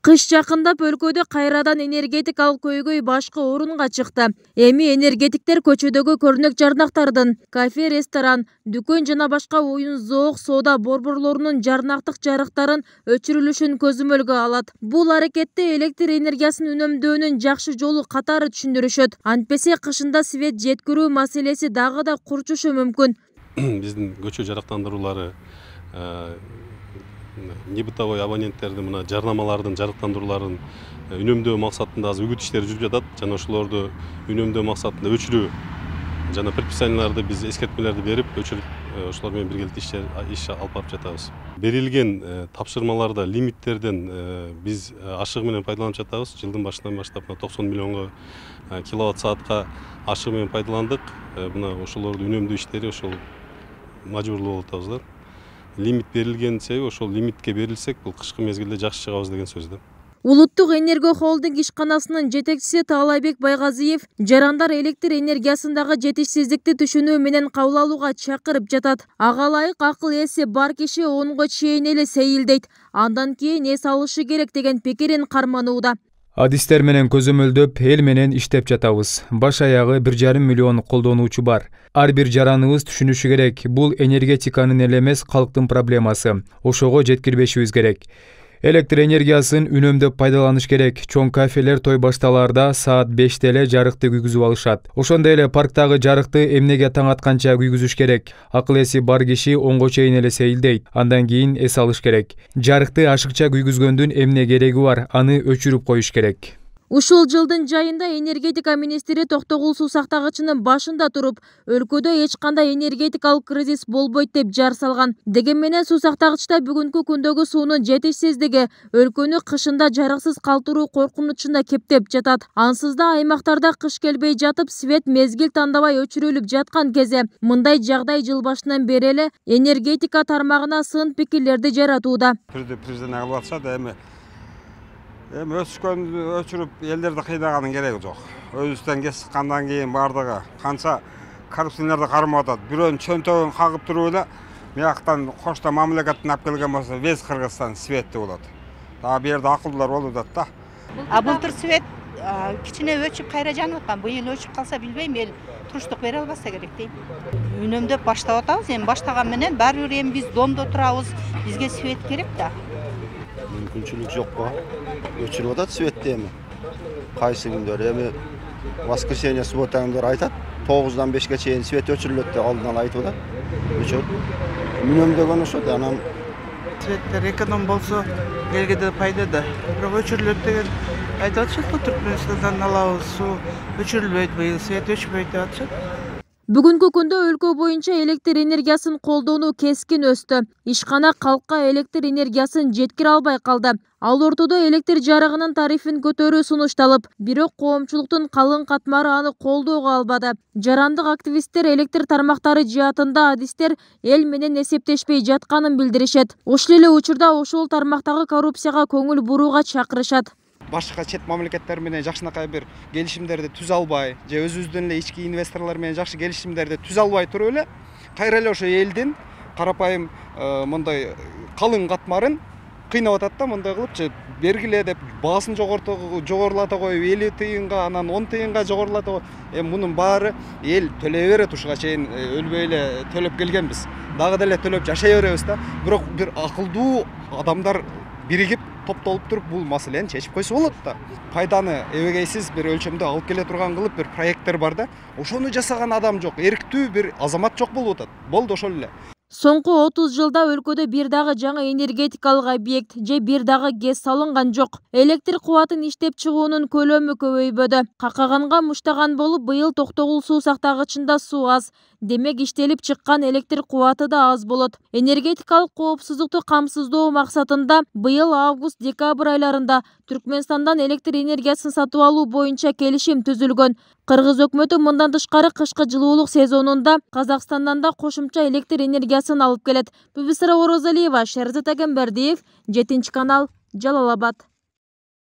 Кыш жакындап өлкөдө кайрадан энергетикалык көйгөй башкы орунга чыкты. Эми энергетиктер көчөдөгү көрүнөк жарнактардын, кафе, ресторан, дүкөн жана башка оюн-зоок соода борборлорунун жарнактык жарыктарын өчүрүлүшүн көзөмөлгө алат. Бул аракетте электр энергиясын үнөмдөөнүн жакшы жолу катары түшүндүрүшөт. Антпесе кышында свет жеткирүү маселеси дагы да курчушу мүмкүн. Биздин көчө жарыктандыруулары небытовой абоненттердин мына жарнамалардын жарыктандырууларын үнөмдөө максатында азыр үгүт иштери жүрүп жатат. Жана ошолорду үнөмдөө максатында өчүрүү жана предписанияларды биз эскертмелерди берип өчүрүп ошолор менен биргеликте иш алып барып жатабыз. Берилген тапшырмаларда лимиттерден биз ашыгы менен пайдаланып жатабыз. Жылдын башынан баштап 90 миллионго киловатт саатка ашыгы менен пайдаландык. Мына ошолорду үнөмдөө иштери ошол мажбурлуу болуп атабыз да. Лимит берилген себеби ошол лимитке берилсек бул кышкы мезгилде жакшы чыгабыз деген сөз да. Улуттук энерго холдинг ишканасынын жетекчиси Таалайбек Байгазиев жарандар электр энергиясындагы жетишсиздикти түшүнүү менен кабыл алууга чакырып жатат. Ага ылайык акыл эси бар киши 10го чейин эле сейилдейт. Андан кийин эс алышы керек деген пикирин карманууда. Адистер менен көзөмөлдөп, эл менен иштеп жатабыз. Баш аягы 1,5 миллион колдонуучу бар. Ар бир жараныбыз түшүнүшү керек. Бул энергетиканын эле эмес, калктын проблемасы. Ошого жеткирбешибиз керек. Электр энергиясын үнөмдөп пайдаланыш керек. Чоң кафелер той башталаарда саат 5-те эле жарыкты күйгүзүп алышат. Ошондой эле парктагы жарыкты эмнеге таң атканча күйгүзүш керек. Акыл эси бар киши 10го чейин эле сейилдейт. Андан кийин эс алыш керек. Жарыкты ашыкча күйгүзгөндүн эмне кереги бар? Аны өчүрүп коюш керек. Ушул жылдын жайында энергетика министри Токтогул суу сактагычынын башында туруп, өлкөдө эч кандай энергетикалык кризис болбойт деп жар салган. Деген менен суу сактагычта бүгүнкү күндөгү суунун жетишсиздиги өлкөнү кышында жарыксыз калтыруу коркунучуна кептеп жатат. Ансыз да аймактарда кыш келбей жатып, свет мезгил тандабай өчүрүлүп жаткан кезде мындай жагдай жыл башынан бери эле энергетика тармагына сын пикирлерди жаратууда. Президент кылып атышат, өчкөндү өчүрүп элдерди кыйнаганын кереги жок. Өзүбүздөн кес чыккандан кийин бардыгы канча коррупцияларды кармап атат. Бирөөнүн чөнтөгүн кагып туруп эле мияктан кошто мамлекеттен алып келген болсо весь Кыргызстан светти болот. Дагы бу жерде акылдуулар болуп атат да. Былтыр свет кичине өчүп кайра жанып аткан. Бу ел өчүп калса билбейм, эл туруштук бере албаса керек дейм. Үнөмдөп баштап атабыз, эми баштаган менен баары бир эми биз домдо турабыз. Бизге свет керек да. Мүмкүнчүлүк жок го. Өчүрүп атат светти эми. Кайсы күндөр эми воскресенье, суббота күндөрү айтат, 9-дан 5-ке чейин свет өчүрүлөт деп алдынан айтып атат. Өчөт. Үнөмдөгөн ошол анан светтер эконом болсо элге да пайда да. Бирок өчүрүлөт деген айтып атышат, Түркмөнстандан алабыз суу өчүрүлбөйт, быйыл свет өчпөйт деп атышат. Бүгүнкү күндө өлкө боюнча электр энергиясын колдонуу кескин өстү. Ишкана калкка электр энергиясын жеткире албай калды. Ал ортодо электр жарыгынын тарифин көтөрүү сунушталып, бирок коомчулуктун калың катмары аны колдоого албады. Жарандык активисттер электр тармактары жаатында адистер эл менен эсептешпей жатканын билдиришет. Ошол эле учурда ошол тармактагы коррупцияга көңүл бурууга чакырышат. Башка чет мамлекеттер менен жакшынакай бир келишимдерди түзө албай, же өзүбүздүн эле ички инвесторлор менен жакшы келишимдерди түзө албай туруп эле, кайра эле ошо элдин карапайым мындай калың катмарын кыйнап атат да, мындай кылыпчы бергиле деп баасын жогорулата коюп 50 тыйынга, анан 10 тыйынга жогорулата коюп, эми мунун баары эл төлөй берет, ушуга чейин өлбөй эле төлөп келгенбиз. Дагы деле төлөп жашай беребиз да. Бирок бир акылдуу адамдар биригип топтолуп туруп бул маселени чечип койсо болот да. Пайданы эбегейсиз бир өлчөмдө алып келе турган кылып бир проекттер бар да. Ошону жасаган адам жок, эрктүү бир азамат жок болуп атат. Болду ошол эле. Соңку 30 жылда өлкөдө бир дагы жаңы энергетикалык объект же бир дагы ГЭС салынган жок. Электр кубатын иштеп чыгуунун көлөмү көбөйбөдү. Какаганга муштаган болуп, быйыл Токтогул суу сактагычында суу аз. Демек иштелип чыккан электр кубаты да аз болот. Энергетикалык коопсуздукту камсыздоо максатында быйыл август-декабрь айларында Түркмөнстандан электр энергиясын сатып алуу боюнча келишим түзүлгөн. Кыргыз өкмөтү мындан тышкары кышкы жылуулук сезонунда Казакстандан да кошумча электр энергиясын алып келет. Бүбүсара Орозалиева, Шерзат Агембердиев, 7 канал, Жалал Абад.